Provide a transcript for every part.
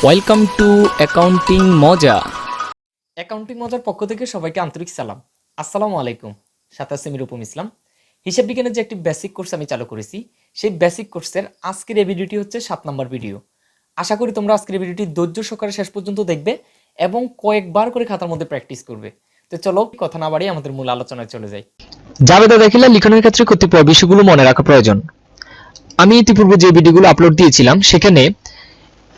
Welcome to accounting মজা। Accounting মজার পক্ষ থেকে সবাইকে আন্তরিক সালাম। আসসালামু আলাইকুম। সাথে আছে মিরুপম ইসলাম। হিসাব বিজ্ঞানের যে একটি বেসিক কোর্স আমি চালু করেছি, সেই বেসিক কোর্সের আজকের এই ভিডিওটি হচ্ছে 7 নম্বর ভিডিও। আশা করি তোমরা আজকের এই ভিডিওটি ধৈর্য সহকারে শেষ পর্যন্ত দেখবে এবং কয়েকবার করে খাতার মধ্যে প্র্যাকটিস করবে। তো চলো কথা না বাড়িয়ে আমাদের মূল আলোচনায় চলে যাই। জাবেদা দেখিলে লিখনের ক্ষেত্রে কতিপয় বিষয়গুলো মনে রাখা প্রয়োজন। আমি ইতিপূর্বে যে ভিডিওগুলো আপলোড দিয়েছিলাম সেখানে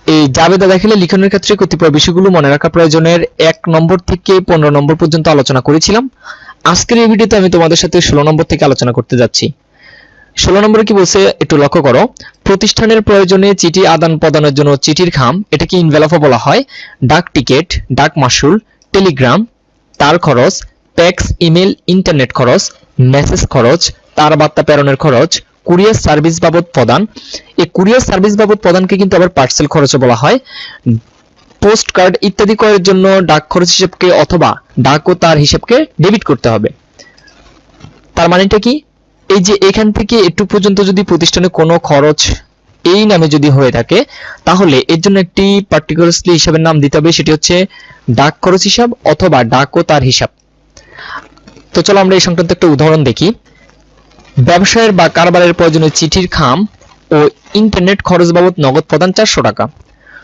এই জাবেদা দেখিলে লিখনের ক্ষেত্রে কতিপয় বিষয়গুলো মনে রাখা প্রয়োজনের 1 নম্বর থেকে 15 নম্বর পর্যন্ত আলোচনা করেছিলাম। আজকের এই ভিডিওতে আমি তোমাদের সাথে 16 নম্বর থেকে আলোচনা করতে যাচ্ছি। 16 নম্বরে কি বলছে একটু লক্ষ্য করো। প্রতিষ্ঠানের প্রয়োজনে চিঠি আদান প্রদানের জন্য চিঠির খাম, এটাকে ইনভেলপও বলা হয়, ডাক টিকেট, ডাক মাশুল, টেলিগ্রাম, তার খরচ, ট্যাক্স, ইমেল, ইন্টারনেট খরচ, মেসেজ খরচ, তার বার্তা প্রেরণের খরচ, কুরিয়ার সার্ভিস বাবদ প্রদান। এই কুরিয়ার সার্ভিস বাবদ প্রদানকে কিন্তু আবার পার্সেল খরচও বলা হয়। পোস্ট কার্ড ইত্যাদি ক্রয়ের জন্য ডাক খরচ হিসাবকে অথবা ডাক ও তার হিসাবকে ডেবিট করতে হবে। তার মানেটা কি? এই যে এখান থেকে একটু পর্যন্ত যদি প্রতিষ্ঠানে কোনো খরচ এই নামে যদি হয়ে থাকে তাহলে এর জন্য একটি পার্টিকুলারলি হিসাবের নাম দিতে হবে, সেটি হচ্ছে ডাক খরচ হিসাব অথবা ডাক ও তার হিসাব। তো চলো আমরা এই সংক্রান্ত একটা উদাহরণ দেখি। ব্যবসায়ের বা কারবারের প্রয়োজনে চিঠির খাম ও ইন্টারনেট খরচ বাবদ নগদ প্রদান 400 টাকা।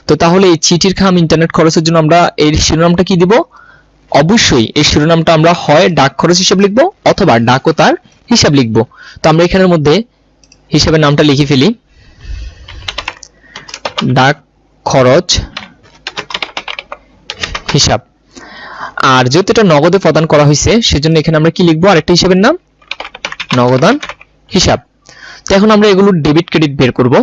তো তাহলে এই চিঠির খাম ইন্টারনেট খরচের জন্য আমরা এই শিরোনামটা কি দিব? অবশ্যই এই শিরোনামটা আমরা হয় ডাক খরচ হিসাব লিখব অথবা ডাক ও তার হিসাব লিখব। তো আমরা এখানের মধ্যে হিসাবের নামটা লিখে ফেলি, ডাক খরচ হিসাব। আর যেহেতু এটা নগদে প্রদান করা হয়েছে সেজন্য এখানে আমরা কি লিখবো? আরেকটা হিসাবের নাম নগদান হিসাব। তো এখন আমরা এগুলো ডেবিট ক্রেডিট বের করব।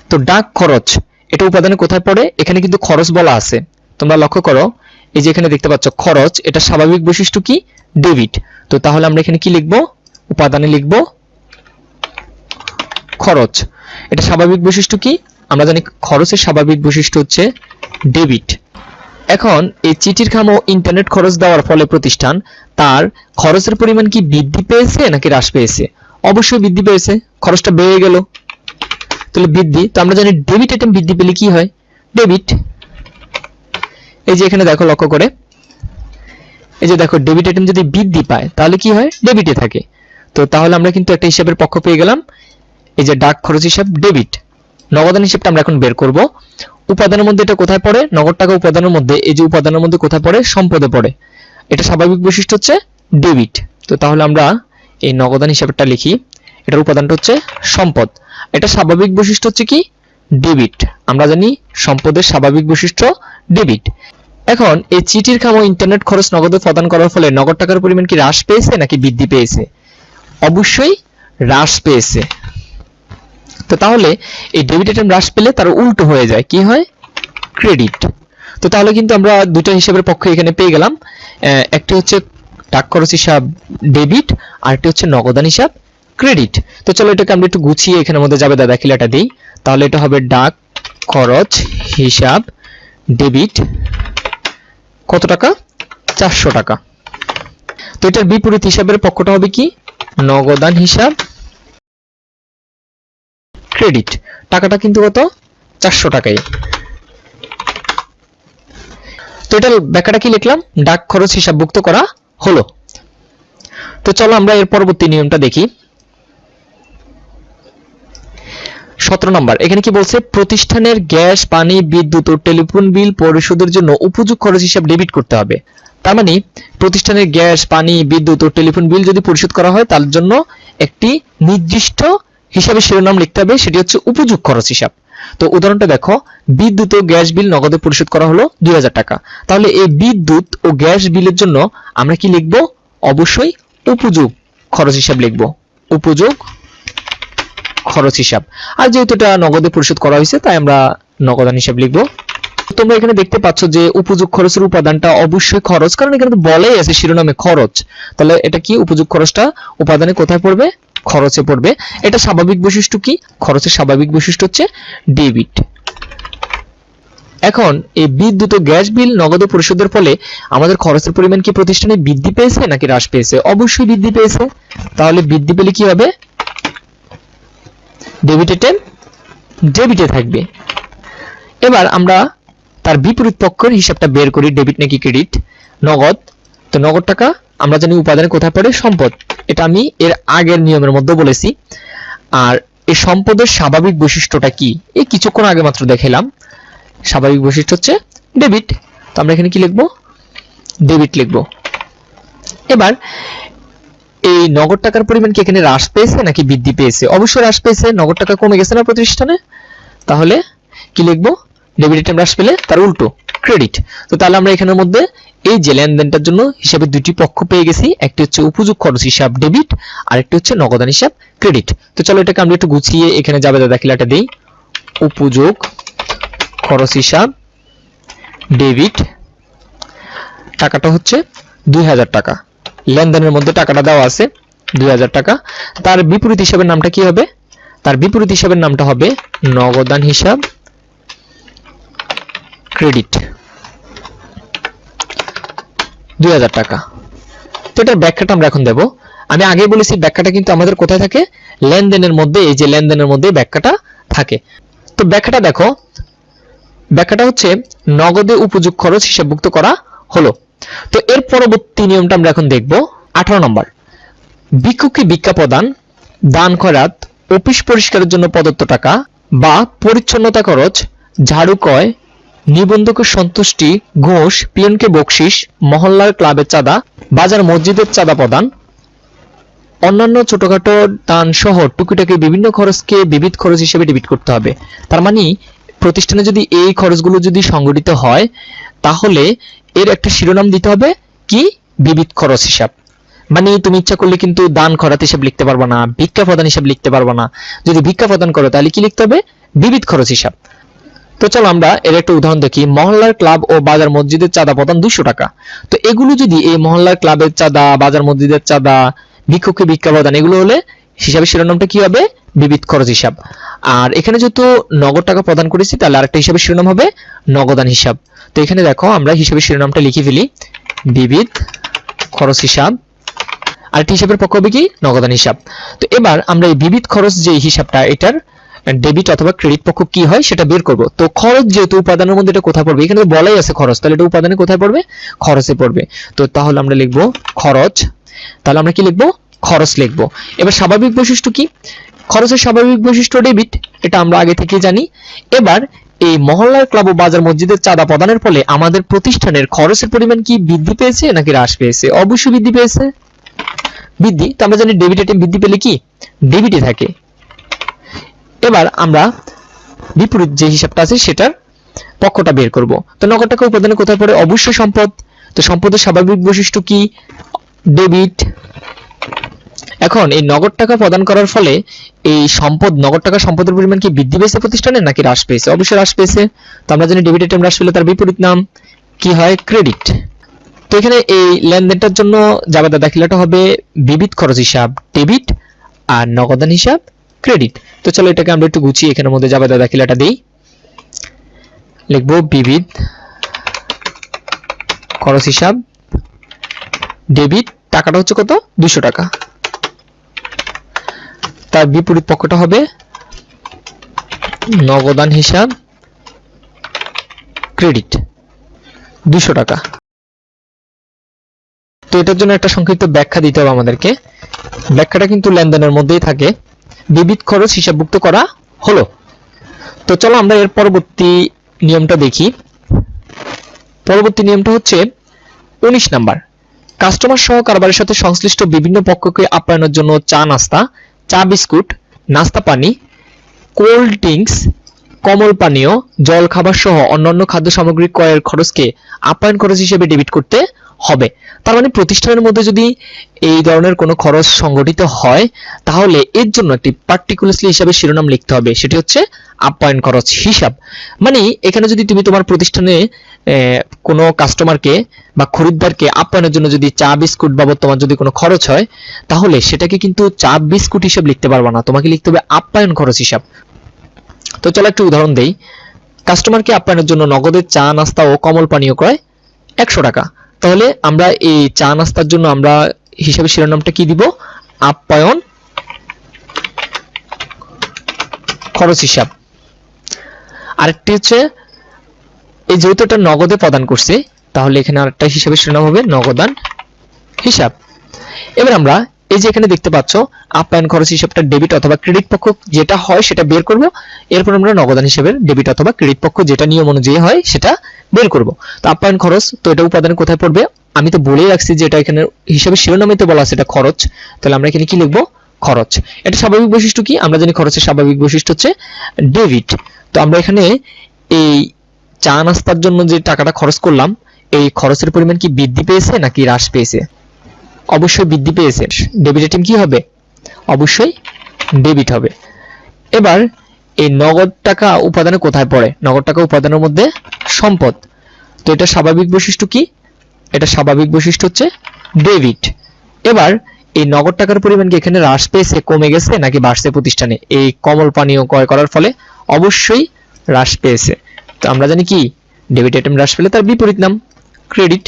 তো ডাক খরচ এটা উপাদানে কোথায় পড়ে? এখানে কিন্তু খরচ বলা আছে, তোমরা লক্ষ্য করো। এই যে এখানে দেখতে পাচ্ছ খরচ, এটা স্বাভাবিক বৈশিষ্ট্য কি? ডেবিট। তো তাহলে আমরা এখানে কি লিখব? উপাদানে লিখব খরচ। এটা স্বাভাবিক বৈশিষ্ট্য কি? আমরা জানি খরচের স্বাভাবিক বৈশিষ্ট্য হচ্ছে ডেবিট। এখন এই চিঠির খাম ও ইন্টারনেট খরচ দেওয়ার ফলে প্রতিষ্ঠান তার খরচের পরিমাণ কি বৃদ্ধি পেয়েছে নাকি হ্রাস পেয়েছে? অবশ্যই বৃদ্ধি পেয়েছে, খরচটা বেড়ে গেল, তাহলে বৃদ্ধি। তো আমরা জানি ডেবিট আইটেম বৃদ্ধি পেলে কি হয়? ডেবিট। এই যে এখানে দেখো, লক্ষ্য করে, এই যে দেখো ডেবিট আইটেম যদি বৃদ্ধি পায় তাহলে কি হয়? ডেবিটে থাকে। তো তাহলে আমরা কিন্তু একটা হিসাবের পক্ষ পেয়ে গেলাম। এই যে ডাক খরচ হিসাব ডেবিট, নগদান হিসাবটা আমরা এখন বের করব। উপাদানের মধ্যে এটা কোথায় পড়ে? নগদ টাকা উপাদানের মধ্যে। এই যে উপাদানের মধ্যে কোথায় পড়ে? সম্পদে পড়ে। এটা স্বাভাবিক বৈশিষ্ট্য হচ্ছে ডেবিট। তো তাহলে আমরা এই নগদান হিসাবটা লিখি, এটার উপাদানটা হচ্ছে সম্পদ, এটা স্বাভাবিক বৈশিষ্ট্য হচ্ছে কি? ডেবিট। আমরা জানি সম্পদের স্বাভাবিক বৈশিষ্ট্য ডেবিট। এখন এই চিঠির খাম ও ইন্টারনেট খরচ নগদে প্রদান করার ফলে নগদ টাকার পরিমাণ কি হ্রাস পেয়েছে নাকি বৃদ্ধি পেয়েছে? অবশ্যই হ্রাস পেয়েছে। তো তাহলে এই ডেবিট আইটেম হ্রাস পেলে তার উল্টো হয়ে যায়, কি হয়? ক্রেডিট। তো তাহলে কিন্তু আমরা দুটো হিসাবের পক্ষ এখানে পেয়ে গেলাম, একটি হচ্ছে ডাক খরচ হিসাব ডেবিট আর একটি হচ্ছে নগদান হিসাব ক্রেডিট। তো চলো এটাকে আমরা একটু গুছিয়ে এখানের মধ্যে জাবেদা দাখিলাটা দিই। তাহলে এটা হবে ডাক খরচ হিসাব ডেবিট, কত টাকা? 400 টাকা। তো এটার বিপরীত হিসাবের পক্ষটা হবে কি? নগদান হিসাব ক্রেডিট। টাকাটা কিন্তু কত? 400 টাকাই। তো এটার ব্যাখ্যাটা কি লিখলাম? ডাক খরচ হিসাবভুক্ত করা হলো। তো চলো আমরা এর পরবর্তী নিয়মটা দেখি। 17 নম্বর, এখানে কি বলছে? প্রতিষ্ঠানের গ্যাস, পানি, বিদ্যুৎ ও টেলিফোন বিল পরিশোধের জন্য উপযুক্ত খরচ হিসাব ডেবিট করতে হবে। তার মানে প্রতিষ্ঠানের গ্যাস, পানি, বিদ্যুৎ ও টেলিফোন বিল যদি পরিশোধ করা হয় তার জন্য একটি নির্দিষ্ট হিসাবে শিরোনাম লিখতে হবে, সেটি হচ্ছে উপযুক্ত খরচ হিসাব। তো উদাহরণটা দেখো, বিদ্যুৎ ও গ্যাস বিল নগদে পরিশোধ করা হলো 2000 টাকা। তাহলে এই বিদ্যুৎ ও গ্যাস বিলের জন্য আমরা কি লিখব? অবশ্যই উপযোগ খরচ হিসাব লিখব, উপযোগ খরচ হিসাব। আর যেহেতু এটা নগদে পরিশোধ করা হয়েছে তাই আমরা নগদান হিসাব লিখব। তোমরা এখানে দেখতে পাচ্ছ যে উপযোগ খরচের উপাদানটা অবশ্যই খরচ, কারণ এখানে তো বলেই আছে শিরোনামে খরচ। তাহলে এটা কি? উপযোগ খরচটা উপাদানে কোথায় পড়বে? খরচে পড়বে। এটা স্বাভাবিক বৈশিষ্ট্য কি? খরচের স্বাভাবিক বৈশিষ্ট্য হচ্ছে ডেবিট। এখন এই বিদ্যুৎ ও গ্যাস বিল নগদে পরিশোধের ফলে আমাদের খরচের পরিমাণ কি প্রতিষ্ঠানে বৃদ্ধি পেয়েছে নাকি হ্রাস পেয়েছে? অবশ্যই বৃদ্ধি পেয়েছে। তাহলে বৃদ্ধি পেলে কি হবে? ডেবিট আইটেম ডেবিটে থাকবে। এবার আমরা তার বিপরীত পক্ষের হিসাবটা বের করি, ডেবিট নাকি ক্রেডিট। নগদ, তো নগদ টাকা আমরা জানি উপাদানে কোথায় পড়ে, সম্পদ। এটা আমি এর আগের নিয়মের মধ্যে বলেছি। আর এই সম্পদের স্বাভাবিক বৈশিষ্ট্যটা কি, এই কিছুক্ষণ আগে মাত্র দেখালাম। স্বাভাবিক বৈশিষ্ট্য হচ্ছে ডেবিট, তো আমরা এখানে কি লিখবো, ডেবিট লিখবো। এবার এই নগদ টাকার পরিমাণ কি এখানে হ্রাস পেয়েছে নাকি বৃদ্ধি পেয়েছে? অবশ্যই হ্রাস পেয়েছে, নগদ টাকা কমে গেছে না প্রতিষ্ঠানে, তাহলে কি লিখবো, ডেবিট আইটেম হ্রাস পেলে তার উল্টো ক্রেডিট। তো তাহলে আমরা এখানের মধ্যে এই যে লেনদেনটার জন্য হিসাবে দুটি পক্ষ পেয়ে গেছি, একটি হচ্ছে উপযোগ খরচ হিসাব ডেবিট, আর একটি হচ্ছে নগদান হিসাব ক্রেডিট। তো চলো এটাকে আমরা একটু গুছিয়ে এখানে জাবেদা দাখিলাটা দেই। উপযোগ খরচ হিসাব ডেবিট, টাকাটা হচ্ছে 2000 টাকা, লেনদেনের মধ্যে টাকাটা দেওয়া আছে 2000 টাকা। তার বিপরীত হিসাবের নামটা কি হবে, তার বিপরীত হিসাবের নামটা হবে নগদান হিসাব ক্রেডিট, 2000 টাকা। তো এটার ব্যাখ্যাটা আমরা এখন দেব। আমি আগে বলেছি ব্যাখ্যাটা কিন্তু আমাদের কোথায় থাকে, লেনদেনের মধ্যে, এই যে লেনদেনের মধ্যে ব্যাখ্যাটা থাকে। তো ব্যাখ্যাটা দেখো, ব্যাখ্যাটা হচ্ছে নগদে উপযোগ খরচ হিসাবভুক্ত করা হলো। তো এর পরবর্তী নিয়মটা আমরা এখন দেখব। 18 নম্বর, ভিক্ষুককে ভিক্ষা প্রদান, দান খয়রাত, অফিস পরিষ্কারের জন্য প্রদত্ত টাকা বা পরিচ্ছন্নতা খরচ, ঝাড়ু ক্রয়, নিবন্ধকের সন্তুষ্টি, ঘুষ, পিয়নকে বকশিস, মহল্লার ক্লাবের চাঁদা, বাজার মসজিদের চাঁদা প্রদান, অন্যান্য ছোটখাটো দান সহ টুকিটাকি বিভিন্ন খরচকে বিবিধ খরচ হিসেবে ডেবিট করতে হবে। তার মানে প্রতিষ্ঠানে যদি এই খরচগুলো যদি সংগঠিত হয়, তাহলে এর একটা শিরোনাম দিতে হবে কি, বিবিধ খরচ হিসাব। মানে তুমি ইচ্ছা করলে কিন্তু দান খয়রাত হিসাব লিখতে পারবা না, ভিক্ষা প্রদান হিসাব লিখতে পারবা না। যদি ভিক্ষা প্রদান করো তাহলে কি লিখতে হবে, বিবিধ খরচ হিসাব। তো চলো আমরা এর একটা উদাহরণ দেখি। মহল্লার ক্লাব ও বাজার মসজিদের চাঁদা প্রদান 200 টাকা। তো এগুলো যদি এই মহল্লার ক্লাবের চাঁদা, বাজার মসজিদের চাঁদা, ভিক্ষুককে ভিক্ষা প্রদান, এগুলো হলে হিসাবের শিরোনামটা কি হবে, বিবিধ খরচ হিসাব। আর এখানে যেহেতু নগদ টাকা প্রদান করেছি, তাহলে আরেকটা হিসাবের শিরোনাম হবে নগদান হিসাব। তো এখানে দেখো আমরা হিসাবের শিরোনামটা লিখে ফেলি, বিবিধ খরচ হিসাব, আরেকটি হিসাবের পক্ষ হবে কি, নগদান হিসাব। তো এবার আমরা এই বিবিধ খরচ যে হিসাবটা, এটার ডেবিট অথবা ক্রেডিট পক্ষ কি হয় সেটা বের করব। তো খরচ যেহেতু উপাদানের মধ্যে এটা কোথায় পড়বে, এখানে তো বলাই আছে খরচ, তাহলে এটা উপাদানে কোথায় পড়বে, খরচে পড়বে। তো তাহলে আমরা লিখব খরচ, তাহলে আমরা কি লিখব, খরচ লিখব। এবার স্বাভাবিক বৈশিষ্ট্য কি, খরচের স্বাভাবিক বৈশিষ্ট্য ডেবিট, এটা আমরা আগে থেকে জানি। এবার এই মহল্লার ক্লাব ও বাজার মসজিদের চাঁদা প্রদানের ফলে আমাদের প্রতিষ্ঠানের খরচের পরিমাণ কি বৃদ্ধি পেয়েছে নাকি হ্রাস পেয়েছে? অবশ্যই বৃদ্ধি পেয়েছে, বৃদ্ধি। তো আমরা জানি ডেবিট আইটেম বৃদ্ধি পেলে কি, ডেবিটে থাকে। এবার আমরা বিপরীত যে হিসাবটা আছে সেটার পক্ষটা বের করব। তো নগদ টাকা উপাদানে কোথায় পড়ে, অবশ্যই সম্পদ। তো সম্পদের স্বাভাবিক বৈশিষ্ট্য কি, ডেবিট। এখন এই নগদ টাকা প্রদান করার ফলে এই সম্পদ, নগদ টাকা সম্পদের পরিমাণ কি বৃদ্ধি পেয়েছে প্রতিষ্ঠানে নাকি হ্রাস পেয়েছে? অবশ্যই হ্রাস পেয়েছে। তো আমরা জানি ডেবিট আইটেম হ্রাস পেলে তার বিপরীত নাম কি হয়, ক্রেডিট। তো এখানে এই লেনদেনটার জন্য জাবেদা দাখিলাটা হবে বিবিধ খরচ হিসাব ডেবিট আর নগদান হিসাব ক্রেডিট। তো চলো এটাকে আমরা একটু গুছিয়ে এখানের মধ্যে জাবেদা দাখিলাটা দেই। লিখব বিবিধ খরচ হিসাব ডেবিট, টাকাটা হচ্ছে কত, 200 টাকা। তার বিপরীত পক্ষটা হবে নগদান হিসাব ক্রেডিট, 200 টাকা। তো এটার জন্য একটা সংক্ষিপ্ত ব্যাখ্যা দিতে হবে আমাদেরকে। ব্যাখ্যাটা কিন্তু লেনদেনের মধ্যেই থাকে। বিবিধ খরচ হিসাবভুক্ত করা হলো। তো চলো আমরা এর পরবর্তী নিয়মটা দেখি। পরবর্তী নিয়মটা হচ্ছে 19 নাম্বার, কাস্টমার সহ কারবারের সাথে সংশ্লিষ্ট বিভিন্ন পক্ষকে আপ্যায়নের জন্য চা নাস্তা, চা বিস্কুট, নাস্তা পানি, কোল্ড ড্রিঙ্কস, কোমল পানীয়, জল খাবার সহ অন্যান্য খাদ্য সামগ্রী ক্রয়ের খরচকে আপ্যায়ন খরচ হিসেবে ডেবিট করতে হবে। তার মানে প্রতিষ্ঠানের মধ্যে যদি এই ধরনের কোনো খরচ সংগঠিত হয়, তাহলে এর জন্য একটি পার্টিকুলারলি হিসাবে শিরোনাম লিখতে হবে, সেটি হচ্ছে আপ্যায়ন খরচ হিসাব। মানে এখানে যদি তুমি তোমার প্রতিষ্ঠানে কোনো কাস্টমারকে বা খরিদ্দারকে আপ্যায়নের জন্য যদি চা বিস্কুট বাবদ তোমার যদি কোনো খরচ হয়, তাহলে সেটাকে কিন্তু চা বিস্কুট হিসাব লিখতে পারবা না, তোমাকে লিখতে হবে আপ্যায়ন খরচ হিসাব। তো চলো একটু উদাহরণ দেই। কাস্টমারকে আপ্যায়নের জন্য নগদে চা নাস্তা ও কোমল পানীয় ক্রয় 100 টাকা। তাহলে আমরা এই চা নাস্তার জন্য আমরা হিসাবে শিরোনামটা কি দিব, আপ্যায়ন খরচ হিসাব। আরেকটি হচ্ছে এই যেহেতু এটা নগদে প্রদান করছে, তাহলে এখানে আরেকটা হিসাবের শিরোনাম হবে নগদান হিসাব। এবার আমরা এই যে এখানে দেখতে পাচ্ছ আপ্যায়ন খরচ হিসাবটা ডেবিট অথবা ক্রেডিট পক্ষ যেটা হয় সেটা বের করব, এরপর আমরা নগদান হিসাবের ডেবিট অথবা ক্রেডিট পক্ষ যেটা নিয়ম অনুযায়ী হয় সেটা বের করব। তো আপ্যায়ন খরচ, তো এটা উপাদানে কোথায় পড়বে? আমি তো বলেই রাখছি যে এটা এখানে হিসাবে শিরোনামে তো বলা আছে এটা খরচ, তাহলে আমরা এখানে কি লিখব? খরচ। এটা স্বাভাবিক বৈশিষ্ট্য কি? আমরা জানি খরচের স্বাভাবিক বৈশিষ্ট্য হচ্ছে ডেবিট। তো আমরা এখানে এই চা নাস্তার জন্য যে টাকাটা খরচ করলাম, এই খরচের পরিমাণ কি বৃদ্ধি পেয়েছে নাকি হ্রাস পেয়েছে? অবশ্যই বৃদ্ধি পেয়েছে। ডেবিট আইটেম কি হবে? অবশ্যই ডেবিট হবে। এবার এই নগদ টাকা উপাদানে কোথায় পড়ে? নগদ টাকা উপাদানের মধ্যে সম্পদ। তো এটা স্বাভাবিক বৈশিষ্ট্য কি? এটা স্বাভাবিক বৈশিষ্ট্য হচ্ছে ডেবিট। এবার এই নগদ টাকার পরিমাণ কি এখানে হ্রাস পেয়েছে, কমে গেছে নাকি বাড়ছে প্রতিষ্ঠানে? এই কমল পানীয় ক্রয় করার ফলে অবশ্যই হ্রাস পেয়েছে। তো আমরা জানি কি ডেবিট আইটেম হ্রাস পেলে তার বিপরীত নাম ক্রেডিট।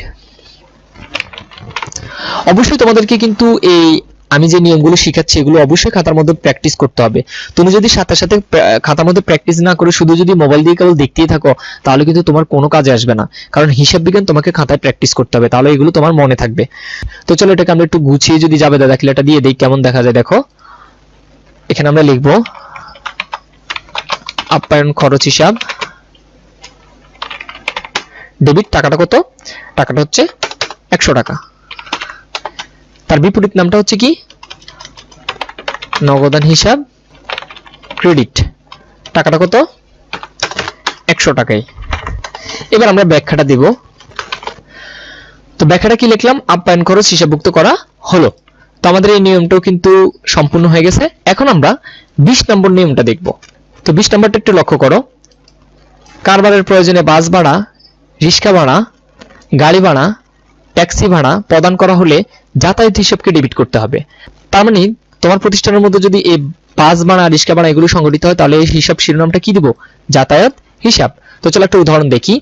অবশ্যই তোমাদেরকে কিন্তু এই আমি যে নিয়মগুলো শিখাচ্ছি এগুলো অবশ্যই খাতার মধ্যে প্র্যাকটিস করতে হবে। তুমি যদি সাথে সাথে খাতার মধ্যে প্র্যাকটিস না করে শুধু যদি মোবাইল দিয়ে কেবল দেখতেই থাকো, তাহলে কিন্তু তোমার কোনো কাজে আসবে না। কারণ হিসাব বিজ্ঞান তোমাকে খাতায় প্র্যাকটিস করতে হবে, তাহলে এগুলো তোমার মনে থাকবে। তো চলো এটাকে আমরা একটু গুছিয়ে যদি যাবে দাদা লেখাটা দিয়ে দেই কেমন দেখা যায়। দেখো এখানে আমরা লিখবো আপ্যায়ন খরচ হিসাব ডেবিট। টাকাটা কত? টাকাটা হচ্ছে 100 টাকা। তার বিপরীত নামটা হচ্ছে কি? নগদান হিসাব ক্রেডিট। টাকাটা কত? 100 টাকাই। এবার আমরা ব্যাখ্যাটা দেব। তো ব্যাখ্যাটা কি লিখলাম? আপ্যায়ন খরচ হিসাবভুক্ত করা হলো। তো আমাদের এই নিয়মটাও কিন্তু সম্পূর্ণ হয়ে গেছে। এখন আমরা 20 নম্বর নিয়মটা দেখব। তো 20 নম্বরটা একটু লক্ষ্য করো। কারবারের প্রয়োজনে বাস ভাড়া, রিক্সা ভাড়া, গাড়ি ভাড়া, ট্যাক্সি ভাড়া প্রদান করা হলে যাতায়াত হিসাবকে ডেবিট করতে হবে। তার মানে তোমার প্রতিষ্ঠানের মধ্যে যদি এই বাস ভাড়া, রিক্সা ভাড়া এগুলো সংগঠিত হয়, তাহলে এই হিসাব শিরোনামটা কি দিব? যাতায়াত হিসাব। তো চলো একটা উদাহরণ দেখি।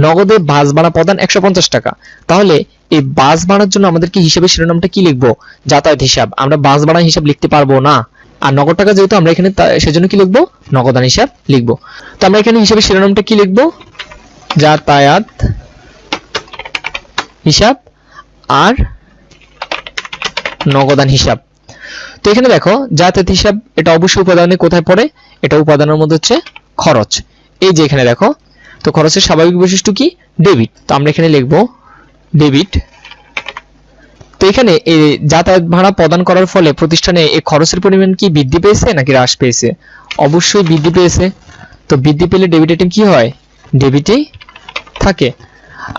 নগদে বাস ভাড়া প্রদান 150 টাকা। তাহলে এই বাস ভাড়ার জন্য আমাদের কি হিসাবের শিরোনামটা কি লিখবো? যাতায়াত হিসাব। আমরা বাস ভাড়া হিসাব লিখতে পারবো না, আর নগদ টাকা যেহেতু আমরা এখানে সেজন্য কি লিখবো? নগদান হিসাব লিখবো। তো আমরা এখানে হিসাবের শিরোনামটা কি লিখবো? যাতায়াত হিসাব আর নগদান হিসাব। তো এখানে দেখো যাতায়াত হিসাব এটা অবশ্যই উপাদানে কোথায় পড়ে? এটা উপাদানের মধ্যে হচ্ছে খরচ। এই যে এখানে দেখো, তো খরচের স্বাভাবিক বৈশিষ্ট্য কি? ডেবিট। তো আমরা এখানে লিখবো ডেবিট। তো এখানে এই যাতায়াত ভাড়া প্রদান করার ফলে প্রতিষ্ঠানে এই খরচের পরিমাণ কি বৃদ্ধি পেয়েছে নাকি হ্রাস পেয়েছে? অবশ্যই বৃদ্ধি পেয়েছে। তো বৃদ্ধি পেলে ডেবিট আইটেম কি হয়? ডেবিটেই থাকে।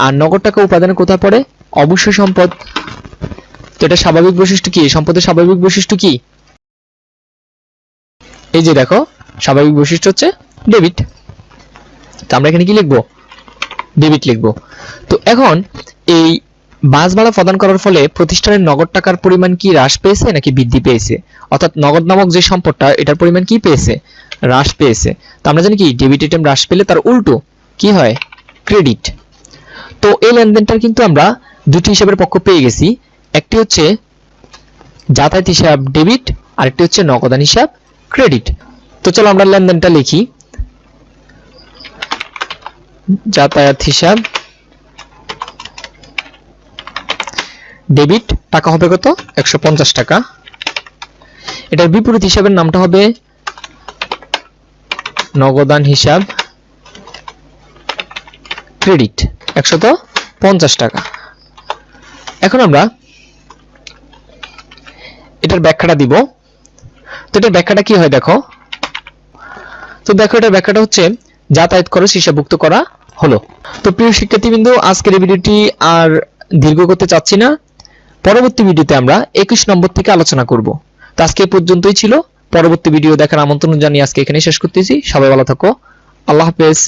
আর নগদ টাকা উপাদানে কোথায় পড়ে? অবশ্যই সম্পদ। তো এটা স্বাভাবিক বৈশিষ্ট্য কি? সম্পদের স্বাভাবিক বৈশিষ্ট্য কি? এই যে দেখো স্বাভাবিক বৈশিষ্ট্য হচ্ছে ডেবিট। তো আমরা এখানে কি লিখবো? ডেবিট লিখবো। তো এখন এই বাস ভাড়া প্রদান করার ফলে প্রতিষ্ঠানের নগদ টাকার পরিমাণ কি হ্রাস পেয়েছে নাকি বৃদ্ধি পেয়েছে? অর্থাৎ নগদ নামক যে সম্পদটা এটার পরিমাণ কি পেয়েছে? হ্রাস পেয়েছে। তো আমরা জানি কি ডেবিট আইটেম হ্রাস পেলে তার উল্টো কি হয়? ক্রেডিট। তো এই লেনদেনটার কিন্তু আমরা দুটি হিসাবের পক্ষ পেয়ে গেছি। একটি হচ্ছে যাতায়াত হিসাব ডেবিট, আর একটি হচ্ছে নগদান হিসাব ক্রেডিট। তো চলো আমরা লেনদেনটা লিখি। যাতায়াত হিসাব ডেবিট। টাকা হবে কত? 150 টাকা। এটার বিপরীত হিসাবের নামটা হবে নগদান হিসাব ক্রেডিট, 150 টাকা। এখন আমরা এটার ব্যাখ্যাটা দিব। তো এটার ব্যাখ্যাটা কি হয় দেখো। তো দেখো এটার ব্যাখ্যাটা হচ্ছে যাতায়াত খরচ হিসাবভুক্ত করা হলো। তো প্রিয় শিক্ষার্থীবৃন্দ, আজকের এই ভিডিওটি আর দীর্ঘ করতে চাচ্ছি না। পরবর্তী ভিডিওতে আমরা 21 নম্বর থেকে আলোচনা করব। তো আজকে এই পর্যন্তই ছিল। পরবর্তী ভিডিও দেখার আমন্ত্রণ জানিয়ে আজকে এখানে শেষ করতেছি। সবাই ভালো থাকো। আল্লাহ হাফেজ।